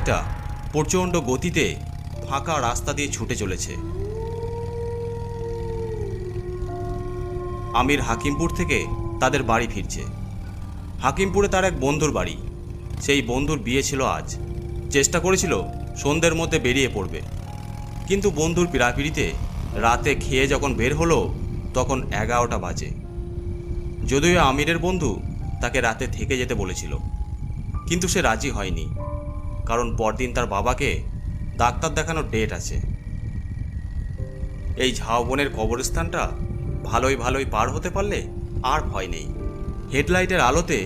একটা প্রচণ্ড গতিতে ফাঁকা রাস্তা দিয়ে ছুটে চলেছে। আমির হাকিমপুর থেকে তাদের বাড়ি ফিরছে। হাকিমপুরে তার এক বন্ধুর বাড়ি। সেই বন্ধুর বিয়ে ছিল আজ। চেষ্টা করেছিল সন্ধ্যের মধ্যে বেরিয়ে পড়বে, কিন্তু বন্ধুর পীড়াপিড়িতে রাতে খেয়ে যখন বের হলো তখন 11টা বাজে। যদিও আমিরের বন্ধু তাকে রাতে থেকে যেতে বলেছিল, কিন্তু সে রাজি হয়নি, কারণ পরদিন তার বাবাকে ডাক্তার দেখানোর ডেট আছে। এই ঝাউবনের কবরস্থানটা ভালোই ভালোই পার হতে পারলে আর ভয় নেই। হেডলাইটের আলোতে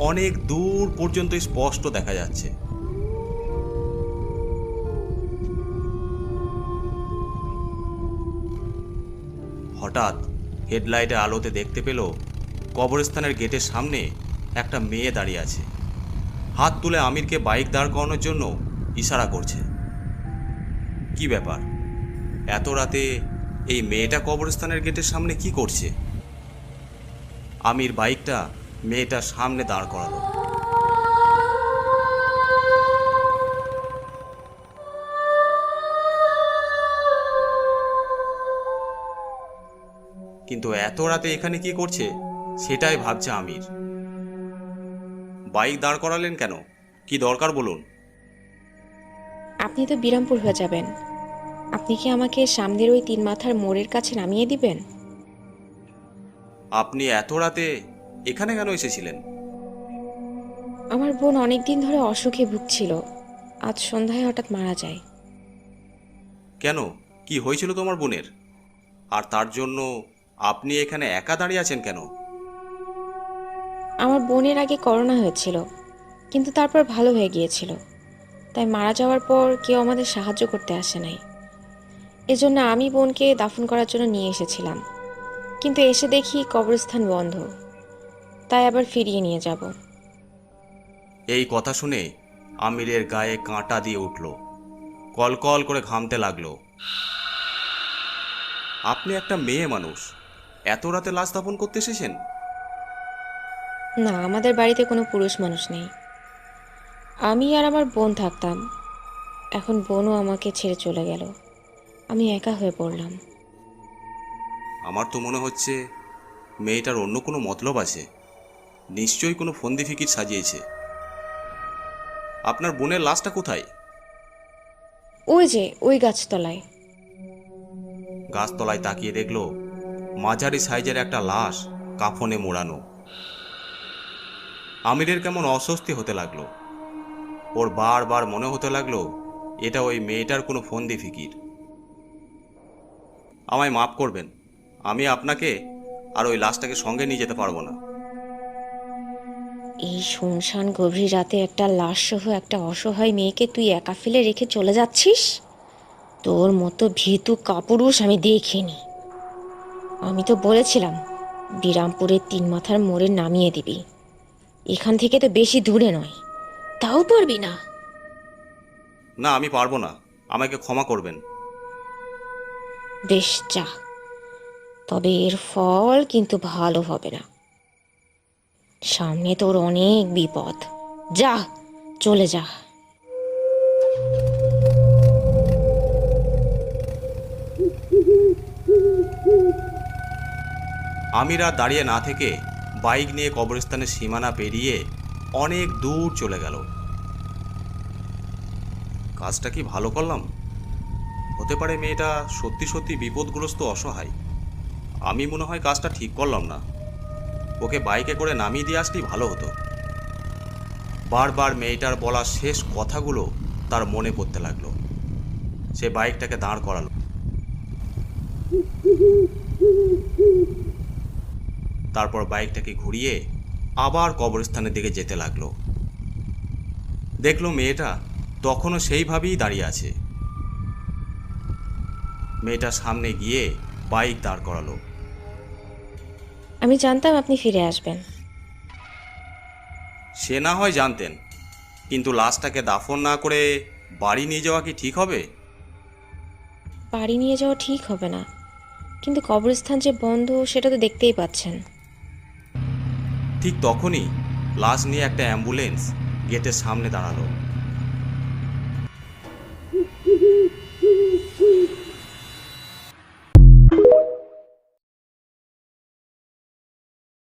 অনেক দূর পর্যন্ত স্পষ্ট দেখা যাচ্ছে। হঠাৎ হেডলাইটের আলোতে দেখতে পেল কবরস্থানের গেটের সামনে একটা মেয়ে দাঁড়িয়ে আছে। হাত তুলে আমিরকে বাইক দাঁড় করানোর জন্য ইশারা করছে। কি ব্যাপার, এত রাতে এই মেয়েটা কবরস্থানের গেটের সামনে কি করছে? আমির বাইকটা মেয়েটার সামনে দাঁড় করালো। কিন্তু এত রাতে এখানে কি করছে সেটাই ভাবছে আমির। বাইক দাঁড় করালেন কেন? কি দরকার বলুন? আপনি তো বিরামপুর হয়ে যাবেন। আপনি কি আমাকে সামনের ওই 3 মাথার মোড়ের কাছে নামিয়ে দিবেন? আপনি এত রাতে এখানে কেন এসেছিলেন? আমার বোন অনেক দিন ধরে অসুখে ভুগছিল। আজ সন্ধ্যায় হঠাৎ মারা যায়। কেন, কি হয়েছিল তোমার বোনের? আর তার জন্য আপনি এখানে একা দাঁড়িয়ে আছেন কেন? আমার বোনের আগে করোনা হয়েছিল, কিন্তু তারপর ভালো হয়ে গিয়েছিল। তাই মারা যাওয়ার পর কেউ আমাদের সাহায্য করতে আসে নাই। এজন্য আমি বোনকে দাফন করার জন্য নিয়ে এসেছিলাম, কিন্তু এসে দেখি কবরস্থান বন্ধ। তাই আবার ফিরিয়ে নিয়ে যাব। এই কথা শুনে আমিরের গায়ে কাঁটা দিয়ে উঠল, কলকল করে ঘামতে লাগলো। আপনি একটা মেয়ে মানুষ, এত রাতে লাশ দাফন করতে এসেছেন? না, আমাদের বাড়িতে কোনো পুরুষ মানুষ নেই। আমি আর আমার বোন থাকতাম। এখন বোনও আমাকে ছেড়ে চলে গেল। আমি একা হয়ে পড়লাম। আমার তো মনে হচ্ছে মেয়েটার অন্য কোনো মতলব আছে। নিশ্চয়ই কোনো ফন্দি ফিকির সাজিয়েছে। আপনার বোনের লাশটা কোথায়? ওই যে ওই গাছতলায়। গাছতলায় তাকিয়ে দেখলো মাঝারি সাইজের একটা লাশ কাফনে মোড়ানো। আমিরের কেমন অস্বস্তি হতে লাগলো। ওর বারবার মনে হতে লাগলো এটা ওই মেয়েটার কোনো ফন্দি ফিকির। আমায় মাফ করবেন, আমি আপনাকে আর ওই লাশটাকে সঙ্গে নিয়ে যেতে পারবো না। এই শুনশান গভীর রাতে একটা লাশ সহ একটা অসহায় মেয়েকে তুই একা ফেলে রেখে চলে যাচ্ছিস? তোর মতো ভীতু কাপুরুষ আমি দেখিনি। আমি তো বলেছিলাম বিরামপুরের 3 মাথার মোড়ে নামিয়ে দিবি। এখান থেকে তো বেশি দূরে নয়, তাও পারবি না? না, আমি পারবো না, আমাকে ক্ষমা করবেন। বেশ, যা। তবে এর ফল কিন্তু ভালো হবে না। সামনে তোর অনেক বিপদ। যা, চলে যা। আমির আর দাঁড়িয়ে না থেকে বাইক নিয়ে কবরস্থানের সীমানা পেরিয়ে অনেক দূর চলে গেল। কাজটা কি ভালো করলাম? হতে পারে মেয়েটা সত্যি সত্যি বিপদগ্রস্ত, অসহায়। আমি মনে হয় কাজটা ঠিক করলাম না। ওকে বাইকে করে নামিয়ে দিয়ে আসলেই ভালো হতো। বারবার মেয়েটার বলা শেষ কথাগুলো তার মনে পড়তে লাগলো। সে বাইকটাকে দাঁড় করালো। তারপর বাইকটাকে ঘুরিয়ে আবার কবরস্থানের দিকে যেতে লাগলো। দেখলো মেয়েটা তখনও সেইভাবেই দাঁড়িয়ে আছে। মেয়েটার সামনে গিয়ে বাইক দাঁড় করালো। আমি জানতাম আপনি ফিরে আসবেন। সে না হয় জানতেন, কিন্তু লাশটাকে দাফন না করে বাড়ি নিয়ে যাওয়া কি ঠিক হবে? বাড়ি নিয়ে যাওয়া ঠিক হবে না, কিন্তু কবরস্থান যে বন্ধ সেটা তো দেখতেই পাচ্ছেন। ঠিক তখনই লাশ নিয়ে একটা অ্যাম্বুলেন্স গেটের সামনে দাঁড়ালো।